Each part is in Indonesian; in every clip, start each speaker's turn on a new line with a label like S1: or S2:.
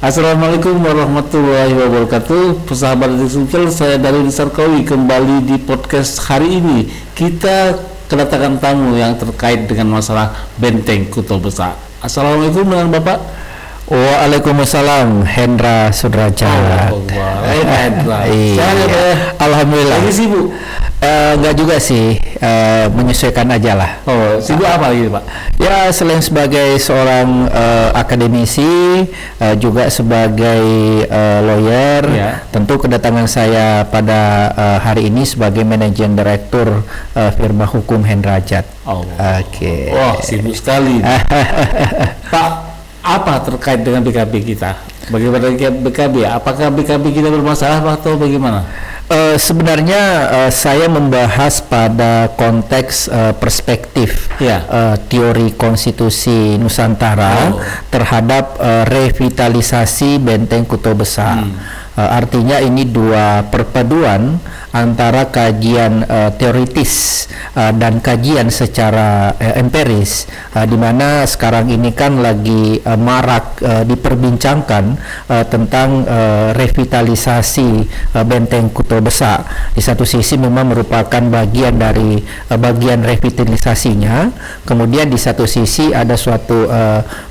S1: Assalamualaikum warahmatullahi wabarakatuh. Persahabat Digital, saya Darwin Sarkawi kembali di podcast hari ini. Kita kedatangan tamu yang terkait dengan masalah Benteng Kuto Besa. Assalamualaikum dengan Bapak.
S2: Waalaikumsalam, Hendra Sudrajat.
S1: Hendra.
S2: Iya. Alhamdulillah.
S1: Lagi sibuk?
S2: Enggak juga sih, menyesuaikan aja lah.
S1: Oh, sibuk apa lagi Pak?
S2: Ya, selain sebagai seorang akademisi, juga sebagai lawyer, ya. Tentu kedatangan saya pada hari ini sebagai Managing Director firma hukum Hendrajat.
S1: Oh.
S2: Oke.
S1: Wah, sibuk sekali. Pak, apa terkait dengan BKB kita? Bagaimana BKB? Apakah BKB kita bermasalah atau bagaimana?
S2: Sebenarnya saya membahas pada konteks perspektif teori konstitusi Nusantara terhadap revitalisasi Benteng Kuto Besa. Artinya ini dua perpaduan antara kajian teoritis dan kajian secara empiris, di mana sekarang ini kan lagi marak diperbincangkan tentang revitalisasi Benteng Kuto Besa. Di satu sisi memang merupakan bagian dari bagian revitalisasinya, kemudian di satu sisi ada suatu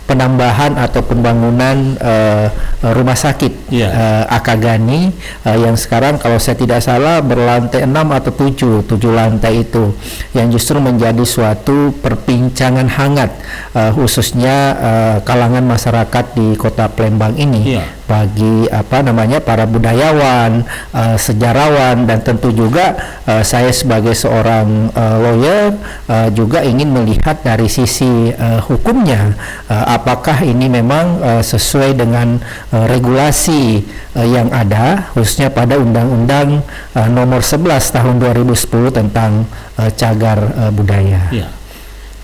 S2: penambahan atau pembangunan rumah sakit Akagani yang sekarang kalau saya tidak salah berlantai 6 atau 7 lantai itu, yang justru menjadi suatu perbincangan hangat khususnya kalangan masyarakat di Kota Palembang ini, bagi para budayawan, sejarawan, dan tentu juga saya sebagai seorang lawyer juga ingin melihat dari sisi hukumnya, apakah ini memang sesuai dengan regulasi yang ada, khususnya pada Undang-Undang Nomor 11 Tahun 2010 tentang cagar budaya.
S1: Ya.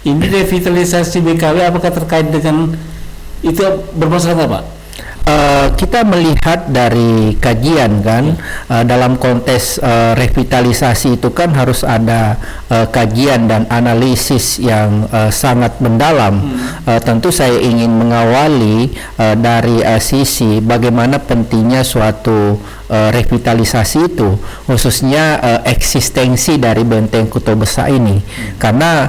S1: Ini revitalisasi BKW apakah terkait dengan itu bermasalah nggak Pak?
S2: Kita melihat dari kajian kan, dalam konteks revitalisasi itu kan harus ada kajian dan analisis yang sangat mendalam. Tentu saya ingin mengawali dari sisi bagaimana pentingnya suatu revitalisasi itu, khususnya eksistensi dari Benteng Kuto Besa ini, karena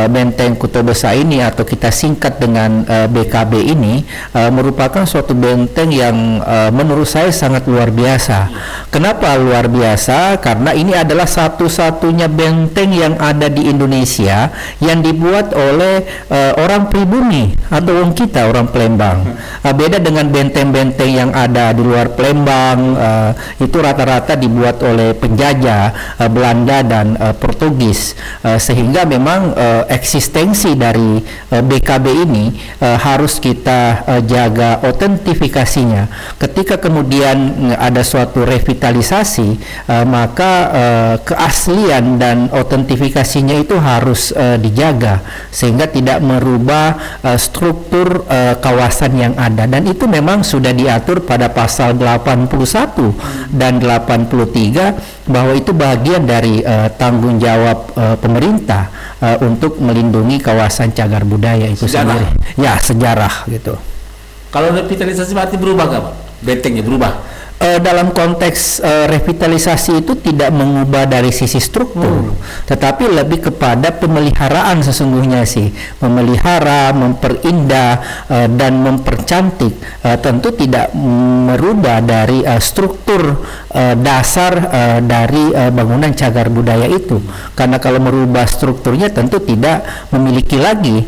S2: Benteng Kuto Besa ini atau kita singkat dengan BKB ini merupakan suatu benteng yang menurut saya sangat luar biasa. Kenapa luar biasa? Karena ini adalah satu-satunya benteng yang ada di Indonesia yang dibuat oleh orang pribumi atau orang Palembang. Beda dengan benteng-benteng yang ada di luar Palembang, itu rata-rata dibuat oleh penjajah Belanda dan Portugis, sehingga memang eksistensi dari BKB ini harus kita jaga otentifikasinya. Ketika kemudian ada suatu revitalisasi, maka keaslian dan otentifikasinya itu harus dijaga sehingga tidak merubah struktur kawasan yang ada, dan itu memang sudah diatur pada pasal 81 dan 83 bahwa itu bagian dari tanggung jawab pemerintah untuk melindungi kawasan cagar budaya itu sendiri. Ya, sejarah gitu.
S1: Kalau revitalisasi berarti berubah nggak Pak? Bentengnya berubah?
S2: Dalam konteks revitalisasi itu tidak mengubah dari sisi struktur, tetapi lebih kepada pemeliharaan sesungguhnya sih, memelihara, memperindah dan mempercantik. Tentu tidak merubah dari struktur dasar dari bangunan cagar budaya itu, karena kalau merubah strukturnya tentu tidak memiliki lagi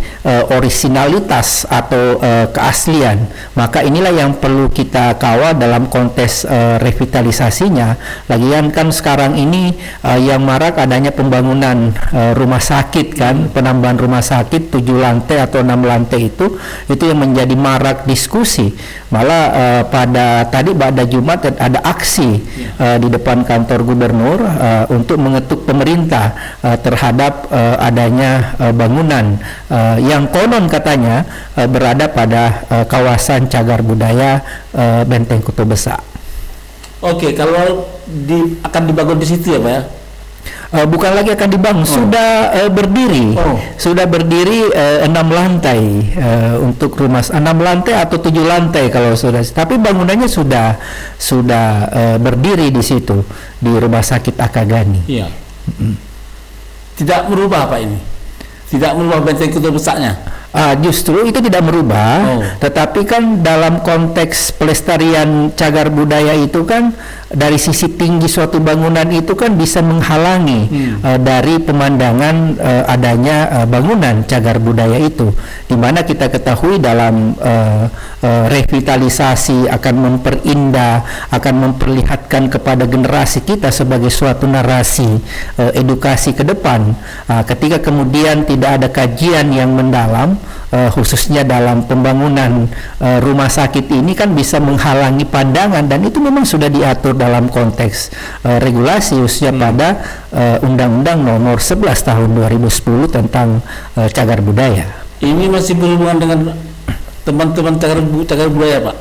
S2: orisinalitas atau keaslian. Maka inilah yang perlu kita kawal dalam konteks revitalisasinya. Lagian kan sekarang ini yang marak adanya pembangunan rumah sakit kan, penambahan rumah sakit 7 lantai atau 6 lantai itu yang menjadi marak diskusi. Malah pada Jumat ada aksi di depan kantor gubernur untuk mengetuk pemerintah terhadap adanya bangunan yang konon katanya berada pada kawasan cagar budaya Benteng Kuto Besa.
S1: Oke, kalau akan dibangun di situ ya Pak ya?
S2: Bukan lagi akan dibangun, sudah berdiri, sudah berdiri 6 lantai untuk rumah 6 lantai atau 7 lantai kalau sudah. Tapi bangunannya sudah berdiri di situ di Rumah Sakit Akagani.
S1: Iya. Tidak merubah Pak ini, tidak merubah Benteng Kutub Besarnya.
S2: Justru itu tidak merubah, tetapi kan dalam konteks pelestarian cagar budaya itu kan dari sisi tinggi suatu bangunan itu kan bisa menghalangi dari pemandangan adanya bangunan cagar budaya itu, di mana kita ketahui dalam revitalisasi akan memperindah, akan memperlihatkan kepada generasi kita sebagai suatu narasi edukasi ke depan. Ketika kemudian tidak ada kajian yang mendalam, khususnya dalam pembangunan rumah sakit ini kan bisa menghalangi pandangan, dan itu memang sudah diatur dalam konteks regulasi khususnya pada Undang-Undang Nomor 11 Tahun 2010 tentang cagar budaya.
S1: Ini masih berhubungan dengan teman-teman cagar budaya Pak?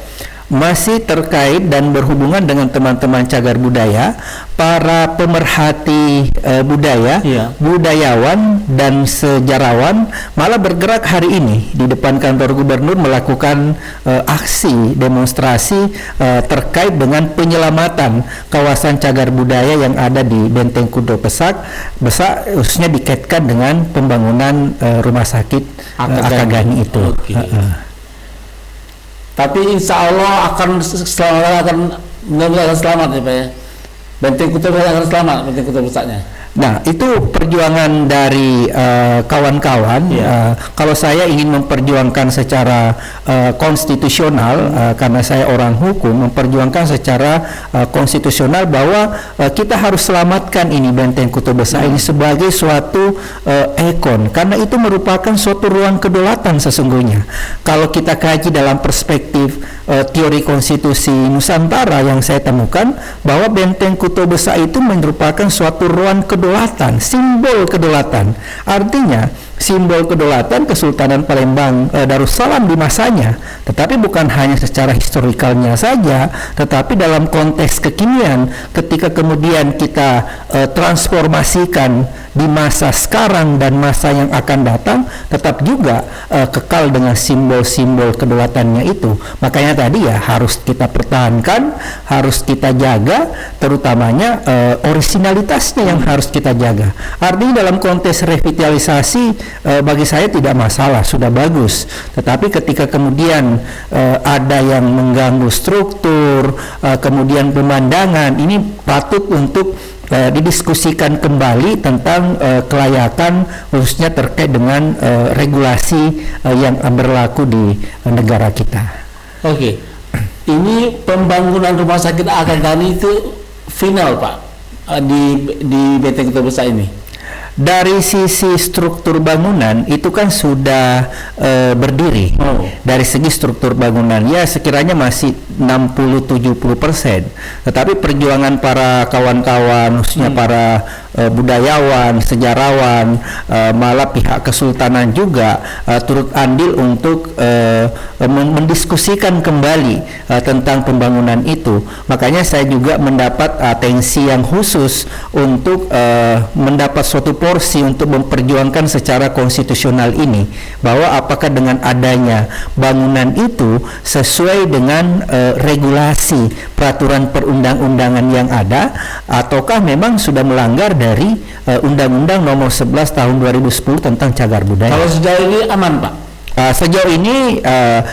S2: Masih terkait dan berhubungan dengan teman-teman cagar budaya, para pemerhati budaya, budayawan dan sejarawan malah bergerak hari ini di depan kantor gubernur melakukan aksi demonstrasi terkait dengan penyelamatan kawasan cagar budaya yang ada di Benteng Kutub Besar, khususnya dikaitkan dengan pembangunan rumah sakit Akagani itu.
S1: Tapi insya Allah akan benar-benar selamat ya Pak ya. Benteng Kutub akan selamat, Benteng Kutub Besarnya.
S2: Nah, itu perjuangan dari kawan-kawan. Kalau saya ingin memperjuangkan secara konstitusional, karena saya orang hukum, memperjuangkan secara konstitusional bahwa kita harus selamatkan ini Benteng Kutub Besar ini sebagai suatu ikon, karena itu merupakan suatu ruang kedaulatan sesungguhnya. Kalau kita kaji dalam perspektif teori konstitusi Nusantara yang saya temukan, bahwa Benteng Kutub Besar itu merupakan suatu ruang kedaulatan, simbol kedaulatan. Artinya simbol kedaulatan Kesultanan Palembang Darussalam di masanya, tetapi bukan hanya secara historikalnya saja, tetapi dalam konteks kekinian ketika kemudian kita transformasikan di masa sekarang dan masa yang akan datang, tetap juga kekal dengan simbol-simbol kedaulatannya itu. Makanya tadi ya harus kita pertahankan, harus kita jaga, terutamanya orisinalitasnya yang harus kita jaga. Artinya dalam konteks revitalisasi bagi saya tidak masalah, sudah bagus. Tetapi ketika kemudian ada yang mengganggu struktur, kemudian pemandangan, ini patut untuk didiskusikan kembali tentang kelayakan, khususnya terkait dengan regulasi yang berlaku di negara kita.
S1: Oke, ini pembangunan rumah sakit Akagani itu final Pak di Benteng Kutub Besar ini.
S2: Dari sisi struktur bangunan itu kan sudah berdiri. Dari segi struktur bangunan ya sekiranya masih 60-70%. Tetapi perjuangan para kawan-kawan, khususnya para budayawan, sejarawan, malah pihak kesultanan juga turut andil untuk mendiskusikan kembali tentang pembangunan itu. Makanya saya juga mendapat atensi yang khusus untuk mendapat suatu porsi untuk memperjuangkan secara konstitusional ini, bahwa apakah dengan adanya bangunan itu sesuai dengan regulasi peraturan perundang-undangan yang ada, ataukah memang sudah melanggar dari Undang-Undang Nomor 11 Tahun 2010 tentang cagar budaya.
S1: Kalau sejauh ini aman Pak?
S2: Sejauh ini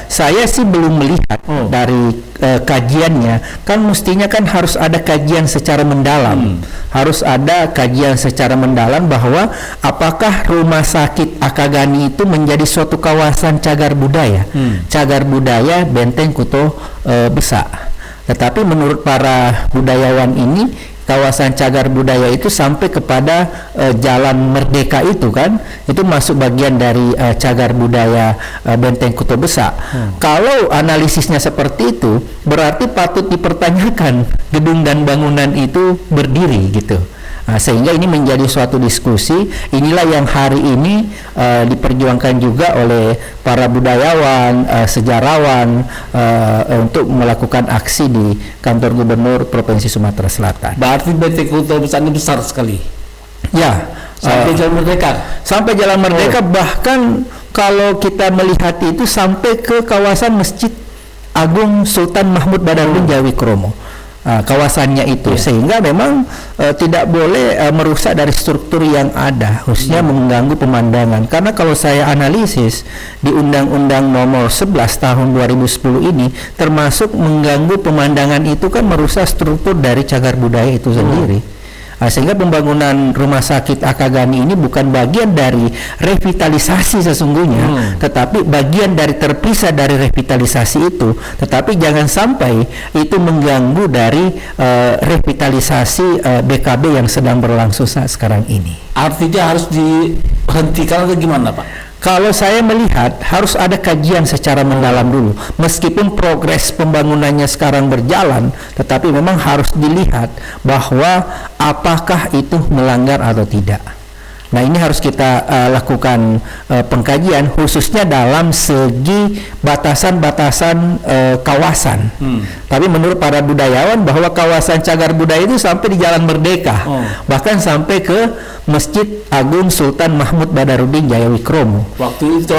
S2: saya sih belum melihat dari kajiannya. Kan mestinya kan harus ada kajian secara mendalam, harus ada kajian secara mendalam bahwa apakah rumah sakit Akagani itu menjadi suatu kawasan cagar budaya, cagar budaya Benteng Kutub Besar. Tetapi menurut para budayawan ini, kawasan cagar budaya itu sampai kepada Jalan Merdeka itu kan, itu masuk bagian dari cagar budaya Benteng Kutub Besar. Kalau analisisnya seperti itu, berarti patut dipertanyakan gedung dan bangunan itu berdiri gitu. Sehingga ini menjadi suatu diskusi. Inilah yang hari ini diperjuangkan juga oleh para budayawan, sejarawan untuk melakukan aksi di kantor gubernur Provinsi Sumatera Selatan.
S1: Berarti Benteng Kutub Besar ini besar sekali.
S2: Ya,
S1: sampai Jalan Merdeka.
S2: Sampai Jalan Merdeka, bahkan kalau kita melihat itu sampai ke kawasan Masjid Agung Sultan Mahmud Badarudin Jayawikromo. Kawasannya itu, sehingga memang tidak boleh merusak dari struktur yang ada, khususnya mengganggu pemandangan. Karena kalau saya analisis di Undang-Undang Nomor 11 Tahun 2010 ini, termasuk mengganggu pemandangan itu kan merusak struktur dari cagar budaya itu sendiri. Sehingga pembangunan rumah sakit Akagani ini bukan bagian dari revitalisasi sesungguhnya, tetapi bagian dari terpisah dari revitalisasi itu. Tetapi jangan sampai itu mengganggu dari revitalisasi BKB yang sedang berlangsung saat sekarang ini.
S1: Artinya harus dihentikan atau gimana, Pak?
S2: Kalau saya melihat harus ada kajian secara mendalam dulu. Meskipun progres pembangunannya sekarang berjalan, tetapi memang harus dilihat bahwa apakah itu melanggar atau tidak. Nah, ini harus kita lakukan pengkajian khususnya dalam segi batasan-batasan kawasan. Tapi menurut para budayawan bahwa kawasan cagar budaya itu sampai di Jalan Merdeka, bahkan sampai ke Masjid Agung Sultan Mahmud Badarudin Jayawikromo.
S1: Waktu itu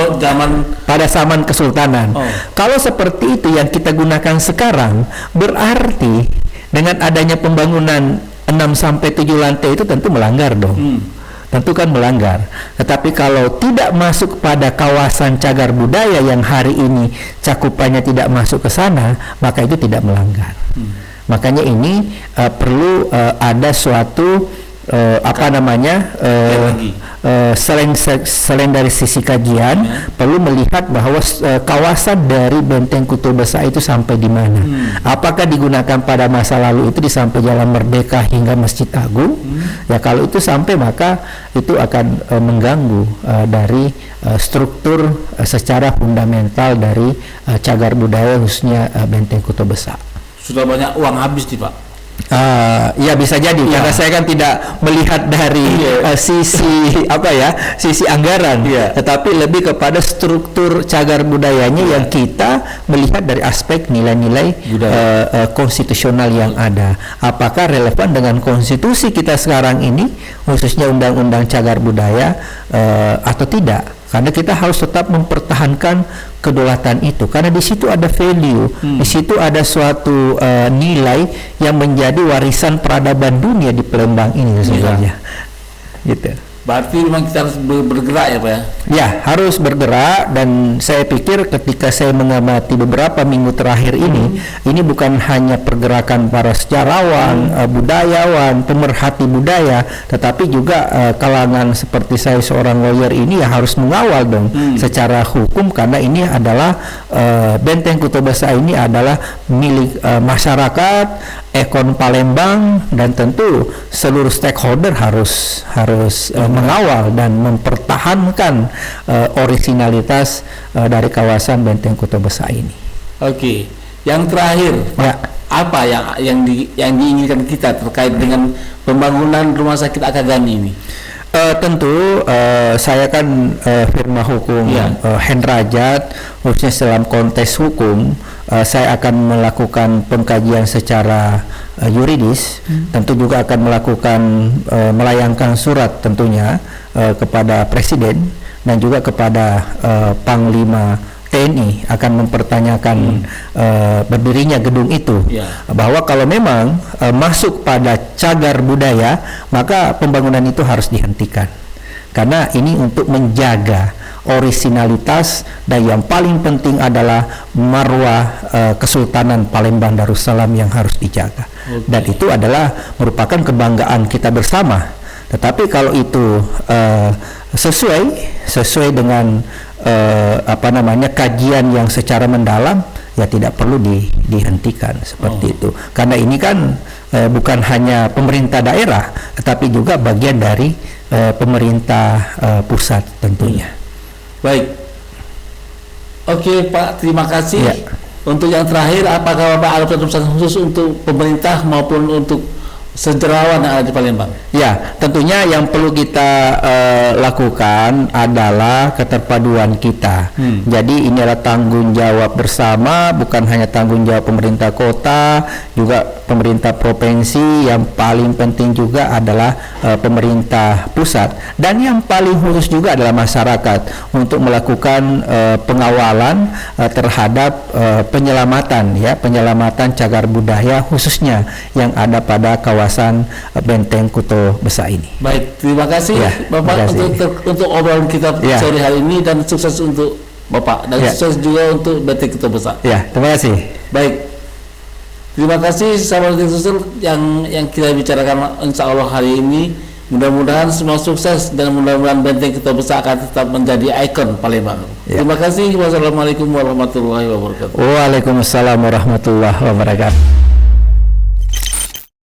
S2: pada zaman Kesultanan. Kalau seperti itu yang kita gunakan sekarang, berarti dengan adanya pembangunan 6 sampai 7 lantai itu tentu melanggar dong. Tentu kan melanggar. Tetapi kalau tidak masuk pada kawasan cagar budaya yang hari ini cakupannya tidak masuk ke sana, maka itu tidak melanggar. Makanya ini perlu ada suatu selain dari sisi kajian, perlu melihat bahwa kawasan dari Benteng Kuto Besa itu sampai di mana. Apakah digunakan pada masa lalu itu di sampai Jalan Merdeka hingga Masjid Agung? Ya, kalau itu sampai, maka itu akan mengganggu dari struktur secara fundamental dari cagar budaya khususnya Benteng Kuto Besa.
S1: Sudah banyak uang habis nih, Pak.
S2: Ya bisa jadi, karena saya kan tidak melihat dari sisi anggaran, tetapi lebih kepada struktur cagar budayanya yang kita melihat dari aspek nilai-nilai konstitusional yang ada. Apakah relevan dengan konstitusi kita sekarang ini, khususnya undang-undang cagar budaya atau tidak? Karena kita harus tetap mempertahankan kedaulatan itu, karena di situ ada value, di situ ada suatu nilai yang menjadi warisan peradaban dunia di Palembang ini sebenarnya. Gitu.
S1: Berarti memang kita harus bergerak ya, Pak ya?
S2: Ya, harus bergerak, dan saya pikir ketika saya mengamati beberapa minggu terakhir ini bukan hanya pergerakan para sejarawan, budayawan, pemerhati budaya, tetapi juga kalangan seperti saya seorang lawyer ini ya harus mengawal dong secara hukum, karena ini adalah Benteng Kuto Besa ini adalah milik masyarakat, ekon Palembang, dan tentu seluruh stakeholder harus mengawal dan mempertahankan orisinalitas dari kawasan Benteng Kuto Besa ini.
S1: Oke, yang terakhir, apa yang diinginkan kita terkait dengan pembangunan rumah sakit Akagani ini?
S2: Tentu saya kan firma hukum Hendrajat, khususnya dalam konteks hukum, saya akan melakukan pengkajian secara yuridis, tentu juga akan melakukan melayangkan surat tentunya kepada Presiden dan juga kepada Panglima TNI akan mempertanyakan berdirinya gedung itu, bahwa kalau memang masuk pada cagar budaya, maka pembangunan itu harus dihentikan, karena ini untuk menjaga orisinalitas, dan yang paling penting adalah marwah Kesultanan Palembang Darussalam yang harus dijaga. Dan itu adalah merupakan kebanggaan kita bersama. Tetapi kalau itu sesuai dengan kajian yang secara mendalam, ya tidak perlu dihentikan seperti itu. Karena ini kan bukan hanya pemerintah daerah, tetapi juga bagian dari pemerintah pusat tentunya.
S1: Baik. Oke, Pak, terima kasih. Untuk yang terakhir, apakah Bapak ada pesan khusus untuk pemerintah maupun untuk sejarawan yang ada di Palembang?
S2: Ya, tentunya yang perlu kita lakukan adalah keterpaduan kita. Jadi ini adalah tanggung jawab bersama, bukan hanya tanggung jawab pemerintah kota, juga pemerintah provinsi, yang paling penting juga adalah pemerintah pusat, dan yang paling khusus juga adalah masyarakat untuk melakukan pengawalan terhadap penyelamatan cagar budaya khususnya yang ada pada kawasan Benteng Kuto Besa ini.
S1: Baik, terima kasih
S2: Ya,
S1: Bapak
S2: terima kasih.
S1: untuk obrolan kita
S2: Ya.
S1: sore hari ini, dan sukses untuk Bapak dan
S2: Ya.
S1: sukses juga untuk Benteng Kuto Besa.
S2: Ya, terima kasih.
S1: Baik, terima kasih sahabat Susul yang kita bicarakan insya Allah hari ini. Mudah-mudahan semua sukses dan mudah-mudahan Benteng Kuto Besa akan tetap menjadi ikon Palembang.
S2: Ya.
S1: Terima kasih. Wassalamualaikum warahmatullahi wabarakatuh.
S2: Waalaikumsalam warahmatullahi wabarakatuh.